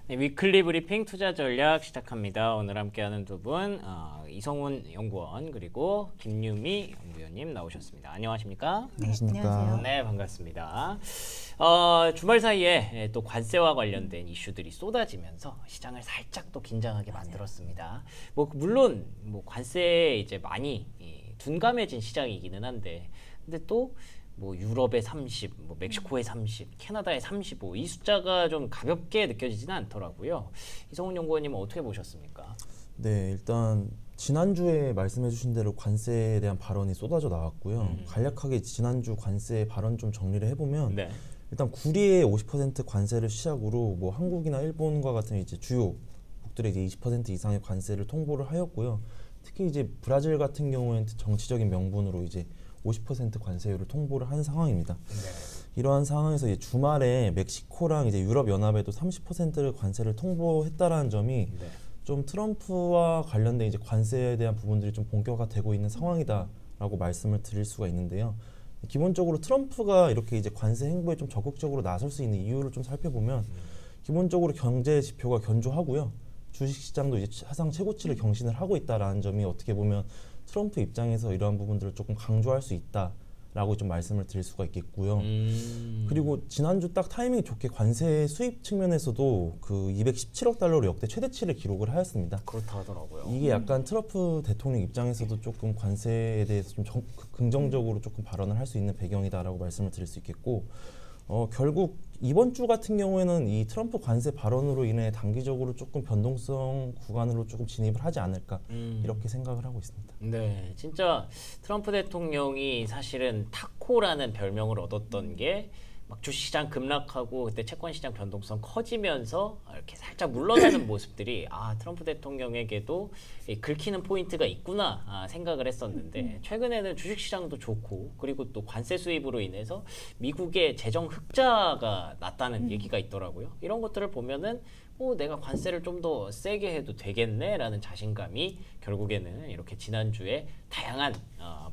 네, 위클리 브리핑 투자 전략 시작합니다. 오늘 함께하는 두 분, 이성훈 연구원 그리고 김유미 연구위원님 나오셨습니다. 안녕하십니까? 네, 안녕하세요. 네, 반갑습니다. 주말 사이에 또 관세와 관련된 이슈들이 쏟아지면서 시장을 살짝 또 긴장하게 만들었습니다. 물론 관세에 이제 많이 둔감해진 시장이기는 한데, 근데 또 유럽의 30, 멕시코의 30, 캐나다의 35, 이 숫자가 좀 가볍게 느껴지지는 않더라고요. 이성훈 연구원님은 어떻게 보셨습니까? 네, 일단 지난주에 말씀해 주신 대로 관세에 대한 발언이 쏟아져 나왔고요. 간략하게 지난주 관세 발언 좀 정리를 해보면 네. 일단 구리의 50% 관세를 시작으로 한국이나 일본과 같은 이제 주요 국들의 이제 20% 이상의 관세를 통보를 하였고요. 특히 이제 브라질 같은 경우에는 정치적인 명분으로 이제 50% 관세율을 통보를 한 상황입니다. 네. 이러한 상황에서 이제 주말에 멕시코랑 이제 유럽 연합에도 30%를 관세를 통보했다라는 점이 네. 좀 트럼프와 관련된 이제 관세에 대한 부분들이 좀 본격화되고 있는 상황이다라고 말씀을 드릴 수가 있는데요. 기본적으로 트럼프가 이렇게 이제 관세 행보에 좀 적극적으로 나설 수 있는 이유를 좀 살펴보면 기본적으로 경제 지표가 견조하고요. 주식시장도 이제 사상 최고치를 경신을 하고 있다라는 점이 어떻게 보면 트럼프 입장에서 이러한 부분들을 조금 강조할 수 있다라고 좀 말씀을 드릴 수가 있겠고요. 그리고 지난주 딱 타이밍이 좋게 관세 수입 측면에서도 그 217억 달러로 역대 최대치를 기록을 하였습니다. 그렇다 하더라고요. 이게 약간 트럼프 대통령 입장에서도 조금 관세에 대해서 좀 긍정적으로 조금 발언을 할 수 있는 배경이다라고 말씀을 드릴 수 있겠고, 결국 이번 주 같은 경우에는 이 트럼프 관세 발언으로 인해 단기적으로 조금 변동성 구간으로 조금 진입을 하지 않을까 이렇게 생각을 하고 있습니다. 네, 진짜 트럼프 대통령이 사실은 타코라는 별명을 얻었던 게 막 주식시장 급락하고 그때 채권시장 변동성 커지면서 이렇게 살짝 물러나는 모습들이 트럼프 대통령에게도 긁히는 포인트가 있구나 생각을 했었는데, 최근에는 주식시장도 좋고 그리고 또 관세 수입으로 인해서 미국의 재정 흑자가 났다는 얘기가 있더라고요. 이런 것들을 보면은 내가 관세를 좀 더 세게 해도 되겠네라는 자신감이 결국에는 이렇게 지난주에 다양한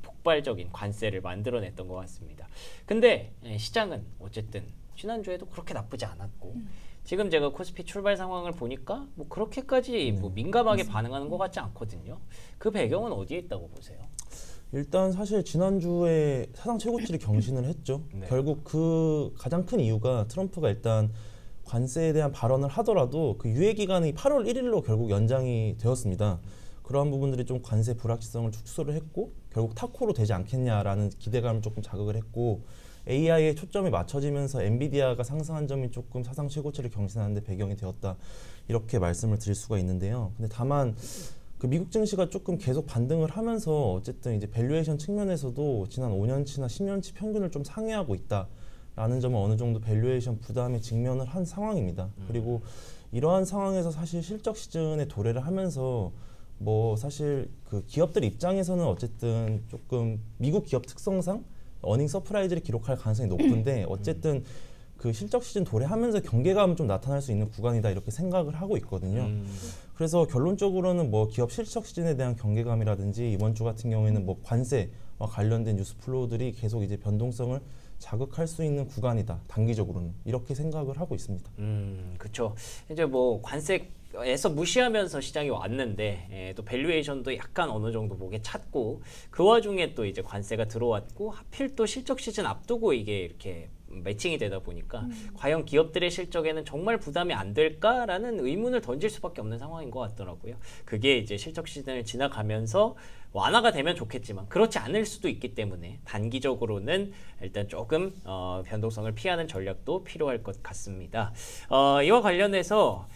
폭발적인 관세를 만들어냈던 것 같습니다. 근데 시장은 어쨌든 지난주에도 그렇게 나쁘지 않았고 지금 제가 코스피 출발 상황을 보니까 그렇게까지 민감하게 반응하는 것 같지 않거든요. 그 배경은 어디에 있다고 보세요? 일단 사실 지난주에 사상 최고치를 경신을 했죠. 네. 결국 그 가장 큰 이유가 트럼프가 일단 관세에 대한 발언을 하더라도 그 유예 기간이 8월 1일로 결국 연장이 되었습니다. 그러한 부분들이 좀 관세 불확실성을 축소를 했고 결국 타코로 되지 않겠냐라는 기대감을 조금 자극을 했고, AI에 초점이 맞춰지면서 엔비디아가 상승한 점이 조금 사상 최고치를 경신하는 데 배경이 되었다, 이렇게 말씀을 드릴 수가 있는데요. 근데 다만 그 미국 증시가 조금 계속 반등을 하면서 어쨌든 이제 밸류에이션 측면에서도 지난 5년치나 10년치 평균을 좀 상회하고 있다 라는 점은 어느 정도 밸류에이션 부담에 직면을 한 상황입니다. 그리고 이러한 상황에서 사실 실적 시즌에 도래를 하면서 사실 그 기업들 입장에서는 어쨌든 조금 미국 기업 특성상 어닝 서프라이즈를 기록할 가능성이 높은데 어쨌든 그 실적 시즌 도래하면서 경계감은 좀 나타날 수 있는 구간이다, 이렇게 생각을 하고 있거든요. 그래서 결론적으로는 기업 실적 시즌에 대한 경계감이라든지 이번 주 같은 경우에는 관세와 관련된 뉴스 플로우들이 계속 이제 변동성을 자극할 수 있는 구간이다, 단기적으로는 이렇게 생각을 하고 있습니다. 그렇죠. 이제 관세에서 무시하면서 시장이 왔는데 또 밸류에이션도 약간 어느 정도 목에 찼고, 그 와중에 또 이제 관세가 들어왔고 하필 또 실적 시즌 앞두고 이게 이렇게 매칭이 되다 보니까 과연 기업들의 실적에는 정말 부담이 안 될까라는 의문을 던질 수밖에 없는 상황인 것 같더라고요. 그게 이제 실적 시즌을 지나가면서 완화가 되면 좋겠지만 그렇지 않을 수도 있기 때문에 단기적으로는 일단 조금 변동성을 피하는 전략도 필요할 것 같습니다. 이와 관련해서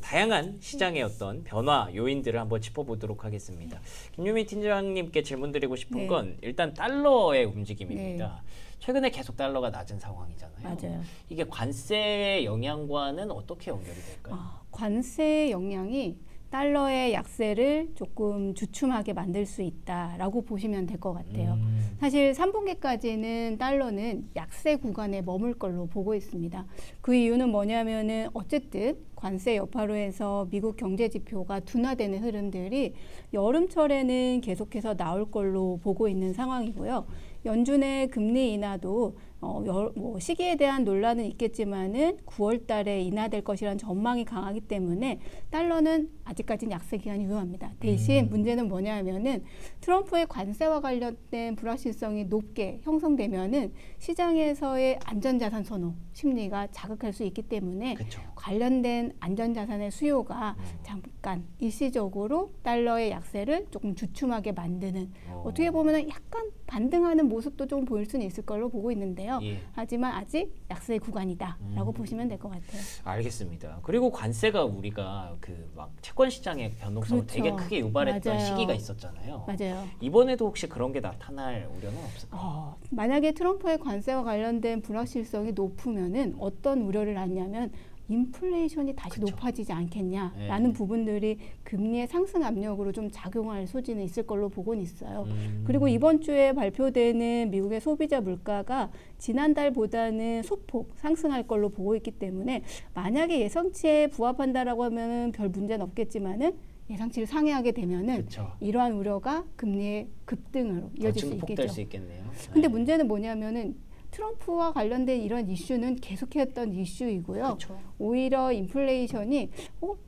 다양한 시장의 어떤 변화 요인들을 한번 짚어보도록 하겠습니다. 김유미 팀장님께 질문드리고 싶은 건 일단 달러의 움직임입니다. 최근에 계속 달러가 낮은 상황이잖아요. 맞아요. 이게 관세의 영향과는 어떻게 연결이 될까요? 관세 영향이 달러의 약세를 조금 주춤하게 만들 수 있다라고 보시면 될 것 같아요. 사실 3분기까지는 달러는 약세 구간에 머물 걸로 보고 있습니다. 그 이유는 뭐냐면은 어쨌든 관세 여파로 해서 미국 경제 지표가 둔화되는 흐름들이 여름철에는 계속해서 나올 걸로 보고 있는 상황이고요. 연준의 금리 인하도 뭐 시기에 대한 논란은 있겠지만은 9월 달에 인하될 것이라는 전망이 강하기 때문에 달러는 아직까지는 약세 기간이 유효합니다. 대신 문제는 뭐냐면은 트럼프의 관세와 관련된 불확실성이 높게 형성되면은 시장에서의 안전자산 선호 심리가 자극할 수 있기 때문에 그쵸. 관련된 안전자산의 수요가 잠깐 일시적으로 달러의 약세를 조금 주춤하게 만드는 어떻게 보면 약간 반등하는 모습도 좀 보일 수는 있을 걸로 보고 있는데요. 예. 하지만 아직 약세 구간이다라고 보시면 될 것 같아요. 알겠습니다. 그리고 관세가 우리가 그 막 채권 시장의 변동성을 그렇죠. 되게 크게 유발했던 맞아요. 시기가 있었잖아요. 맞아요. 이번에도 혹시 그런 게 나타날 우려는 없을까요? 만약에 트럼프의 관세와 관련된 불확실성이 높으면은 어떤 우려를 하냐면 인플레이션이 다시 그쵸. 높아지지 않겠냐라는 네. 부분들이 금리의 상승 압력으로 좀 작용할 소지는 있을 걸로 보고는 있어요. 그리고 이번 주에 발표되는 미국의 소비자 물가가 지난달보다는 소폭 상승할 걸로 보고 있기 때문에 만약에 예상치에 부합한다라고 하면은 별 문제는 없겠지만은 예상치를 상회하게 되면은 그쵸. 이러한 우려가 금리의 급등으로 이어질 수 증폭될 있겠죠. 수 있겠네요. 근데 네. 문제는 뭐냐면은 트럼프와 관련된 이런 이슈는 계속했던 이슈이고요. 그쵸. 오히려 인플레이션이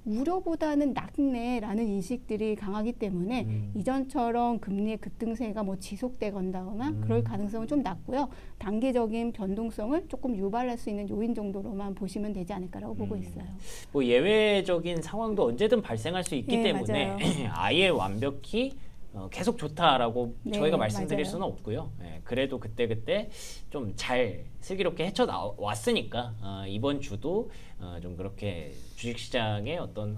우려보다는 낫네라는 인식들이 강하기 때문에 이전처럼 금리의 급등세가 뭐 지속되건다거나 그럴 가능성은 좀 낮고요. 단기적인 변동성을 조금 유발할 수 있는 요인 정도로만 보시면 되지 않을까라고 보고 있어요. 뭐 예외적인 상황도 언제든 발생할 수 있기 예, 때문에 맞아요. 아예 완벽히 계속 좋다라고 네, 저희가 말씀드릴 맞아요. 수는 없고요. 예, 그래도 그때그때 좀 잘 슬기롭게 헤쳐왔으니까 이번 주도 좀 그렇게 주식시장의 어떤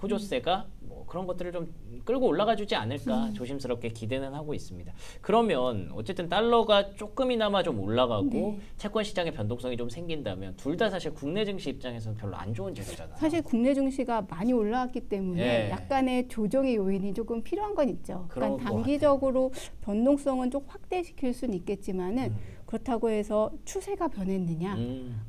호조세가 뭐 그런 것들을 좀 끌고 올라가 주지 않을까 조심스럽게 기대는 하고 있습니다. 그러면 어쨌든 달러가 조금이나마 좀 올라가고 네. 채권 시장의 변동성이 좀 생긴다면 둘 다 사실 국내 증시 입장에서는 별로 안 좋은 재료잖아요. 사실 국내 증시가 많이 올라왔기 때문에 예. 약간의 조정의 요인이 조금 필요한 건 있죠. 그런 그러니까 것 단기적으로 변동성은 좀 확대시킬 수는 있겠지만은 그렇다고 해서 추세가 변했느냐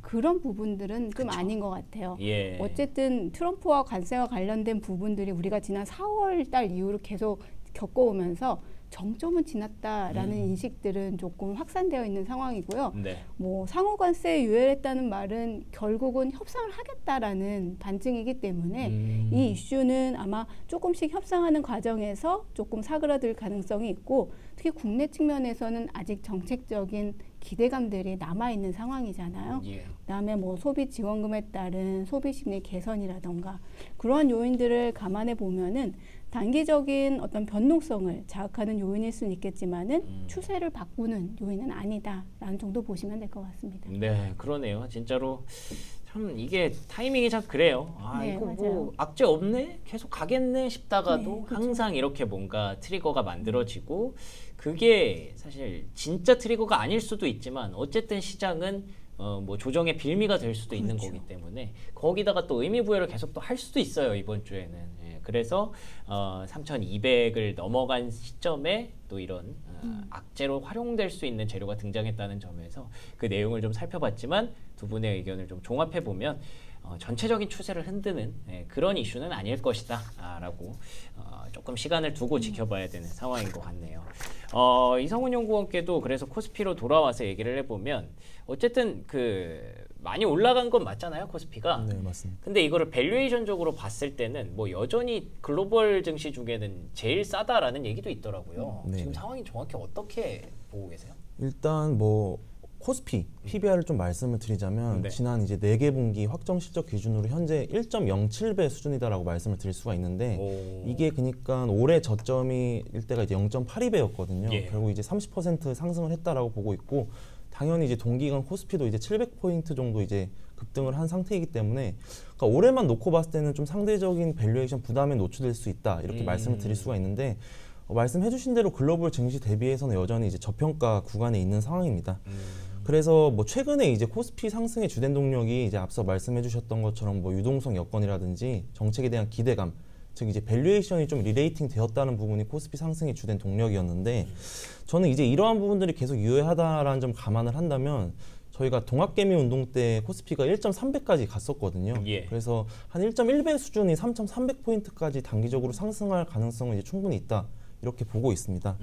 그런 부분들은 좀 그쵸. 아닌 것 같아요. 예. 어쨌든 트럼프와 관세와 관련된 부분들이 우리가 지난 4월 달 이후로 계속 겪어오면서 정점은 지났다라는 인식들은 조금 확산되어 있는 상황이고요. 네. 뭐 상호 관세에 유예했다는 말은 결국은 협상을 하겠다라는 반증이기 때문에 이 이슈는 아마 조금씩 협상하는 과정에서 조금 사그라들 가능성이 있고 특히 국내 측면에서는 아직 정책적인 기대감들이 남아있는 상황이잖아요. 예. 그다음에 뭐 소비 지원금에 따른 소비 심리 개선이라던가 그러한 요인들을 감안해 보면은 단기적인 어떤 변동성을 자극하는 요인일 수는 있겠지만은 추세를 바꾸는 요인은 아니다라는 정도 보시면 될 것 같습니다. 네, 그러네요. 진짜로 참 이게 타이밍이 참 그래요. 네, 이거 맞아요. 뭐 악재 없네? 계속 가겠네 싶다가도 네, 그렇죠. 항상 이렇게 뭔가 트리거가 만들어지고 그게 사실 진짜 트리거가 아닐 수도 있지만 어쨌든 시장은 뭐 조정의 빌미가 될 수도 있는 그렇죠. 거기 때문에 거기다가 또 의미 부여를 계속 또 할 수도 있어요 이번 주에는. 예, 그래서 3,200을 넘어간 시점에 또 이런 악재로 활용될 수 있는 재료가 등장했다는 점에서 그 내용을 좀 살펴봤지만 두 분의 의견을 좀 종합해 보면 전체적인 추세를 흔드는 그런 이슈는 아닐 것이다 라고 조금 시간을 두고 지켜봐야 되는 상황인 것 같네요. 이성훈 연구원께도 그래서 코스피로 돌아와서 얘기를 해보면 어쨌든 많이 올라간 건 맞잖아요 코스피가. 네, 맞습니다. 근데 이거를 밸류에이션적으로 봤을 때는 뭐 여전히 글로벌 증시 중에는 제일 싸다라는 얘기도 있더라고요. 네. 지금 상황이 정확히 어떻게 보고 계세요? 일단 뭐 코스피 PBR을 좀 말씀을 드리자면 네. 지난 이제 4개 분기 확정 실적 기준으로 현재 1.07배 수준이다라고 말씀을 드릴 수가 있는데 오. 이게 그러니까 올해 저점이 일때가 이제 0.82배였거든요. 예. 결국 이제 30% 상승을 했다라고 보고 있고 당연히 이제 동기간 코스피도 이제 700포인트 정도 이제 급등을 한 상태이기 때문에 그러니까 올해만 놓고 봤을 때는 좀 상대적인 밸류에이션 부담에 노출될 수 있다 이렇게 말씀을 드릴 수가 있는데 말씀해주신 대로 글로벌 증시 대비해서는 여전히 이제 저평가 구간에 있는 상황입니다. 그래서 뭐 최근에 이제 코스피 상승의 주된 동력이 이제 앞서 말씀해주셨던 것처럼 뭐 유동성 여건이라든지 정책에 대한 기대감, 즉 이제 밸류에이션이 좀 리레이팅 되었다는 부분이 코스피 상승의 주된 동력이었는데 저는 이제 이러한 부분들이 계속 유효하다라는 점 감안을 한다면 저희가 동학개미 운동 때 코스피가 1.3배까지 갔었거든요. 예. 그래서 한 1.1배 수준이 3.300포인트까지 단기적으로 상승할 가능성은 이제 충분히 있다. 이렇게 보고 있습니다.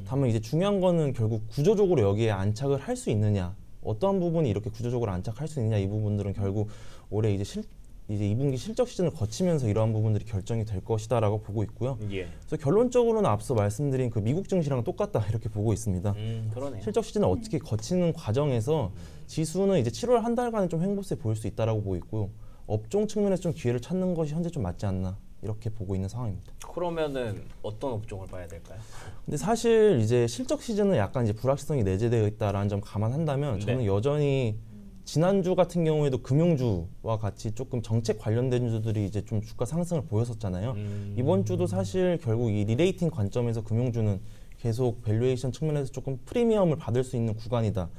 다만 이제 중요한 거는 결국 구조적으로 여기에 안착을 할 수 있느냐 어떠한 부분이 이렇게 구조적으로 안착할 수 있느냐 이 부분들은 결국 올해 이제 2분기 실적 시즌을 거치면서 이러한 부분들이 결정이 될 것이다라고 보고 있고요. 예. 그래서 결론적으로는 앞서 말씀드린 그 미국 증시랑 똑같다 이렇게 보고 있습니다. 그러네요. 실적 시즌을 어떻게 거치는 과정에서 지수는 이제 7월 한 달간은 좀 횡보세 보일 수 있다라고 보고 있고요. 업종 측면에서 좀 기회를 찾는 것이 현재 좀 맞지 않나 이렇게 보고 있는 상황입니다. 그러면은 어떤 업종을 봐야 될까요? 근데 사실 이제 실적 시즌은 약간 이제 불확실성이 내재되어 있다라는 점 감안한다면 저는 네. 여전히 지난주 같은 경우에도 금융주와 같이 조금 정책 관련된 주들이 이제 좀 주가 상승을 보였었잖아요. 이번 주도 사실 결국 이 리레이팅 관점에서 금융주는 계속 밸류에이션 측면에서 조금 프리미엄을 받을 수 있는 구간이다.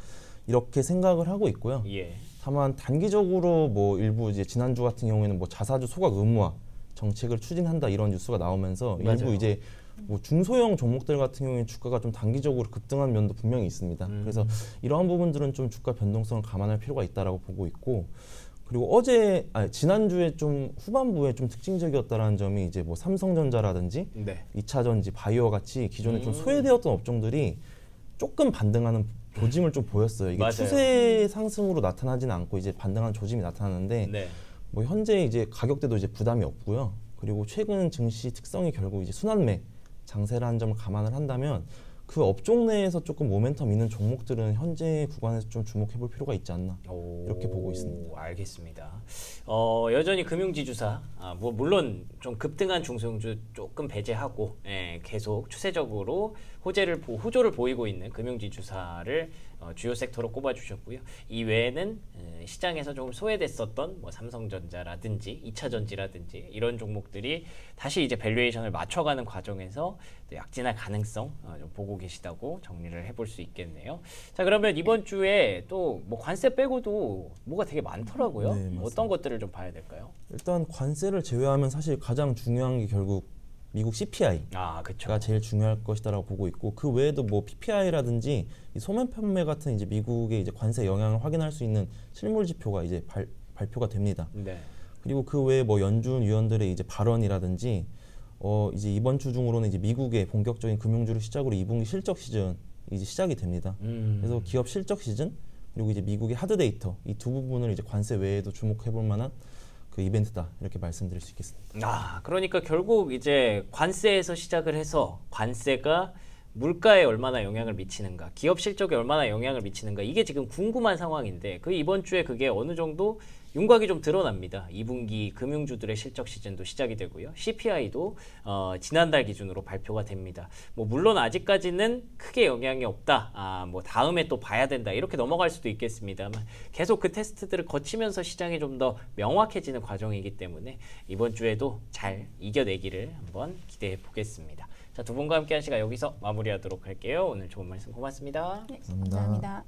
이렇게 생각을 하고 있고요. 예. 다만 단기적으로 뭐 일부 이제 지난주 같은 경우에는 뭐 자사주 소각 의무화 정책을 추진한다 이런 뉴스가 나오면서 맞아요. 일부 이제 뭐 중소형 종목들 같은 경우에 주가가 좀 단기적으로 급등한 면도 분명히 있습니다. 그래서 이러한 부분들은 좀 주가 변동성을 감안할 필요가 있다라고 보고 있고, 그리고 지난주에 좀 후반부에 좀 특징적이었다라는 점이 이제 뭐 삼성전자라든지 네. 2차전지, 바이오와 같이 기존에 좀 소외되었던 업종들이 조금 반등하는 조짐을 좀 보였어요. 이게 맞아요. 추세 상승으로 나타나지는 않고 이제 반등하는 조짐이 나타나는데 네. 뭐 현재 이제 가격대도 이제 부담이 없고요. 그리고 최근 증시 특성이 결국 이제 순환매 장세라는 점을 감안을 한다면 그 업종 내에서 조금 모멘텀 있는 종목들은 현재 구간에서 좀 주목해 볼 필요가 있지 않나 이렇게 보고 있습니다. 알겠습니다. 여전히 금융지주사, 뭐 물론 좀 급등한 중소형주 조금 배제하고 계속 추세적으로 호조를 보이고 있는 금융지주사를 주요 섹터로 꼽아주셨고요. 이 외에는 시장에서 조금 소외됐었던 뭐 삼성전자라든지 2차전지라든지 이런 종목들이 다시 이제 밸류에이션을 맞춰가는 과정에서 또 약진할 가능성 좀 보고 계시다고 정리를 해볼 수 있겠네요. 자, 그러면 이번 주에 또 뭐 관세 빼고도 뭐가 되게 많더라고요. 네, 맞습니다. 어떤 것들을 좀 봐야 될까요? 일단 관세를 제외하면 사실 가장 중요한 게 결국 미국 CPI가 그렇죠. 제일 중요할 것이다라고 보고 있고, 그 외에도 뭐 PPI라든지 이 소매 판매 같은 이제 미국의 이제 관세 영향을 확인할 수 있는 실물 지표가 이제 발표가 됩니다. 네. 그리고 그 외에 뭐 연준 위원들의 이제 발언이라든지 이제 이번 주 중으로는 이제 미국의 본격적인 금융주를 시작으로 2분기 실적 시즌 이제 시작이 됩니다. 그래서 기업 실적 시즌 그리고 이제 미국의 하드 데이터 이 두 부분을 이제 관세 외에도 주목해 볼 만한 그 이벤트다 이렇게 말씀드릴 수 있겠습니다. 그러니까 결국 이제 관세에서 시작을 해서 관세가 물가에 얼마나 영향을 미치는가, 기업 실적에 얼마나 영향을 미치는가, 이게 지금 궁금한 상황인데 그 이번 주에 그게 어느 정도 윤곽이 좀 드러납니다. 2분기 금융주들의 실적 시즌도 시작이 되고요. CPI도 지난달 기준으로 발표가 됩니다. 뭐 물론 아직까지는 크게 영향이 없다. 뭐 다음에 또 봐야 된다. 이렇게 넘어갈 수도 있겠습니다만 계속 그 테스트들을 거치면서 시장이 좀 더 명확해지는 과정이기 때문에 이번 주에도 잘 이겨내기를 한번 기대해 보겠습니다. 자, 두 분과 함께한 시간 여기서 마무리하도록 할게요. 오늘 좋은 말씀 고맙습니다. 네, 감사합니다.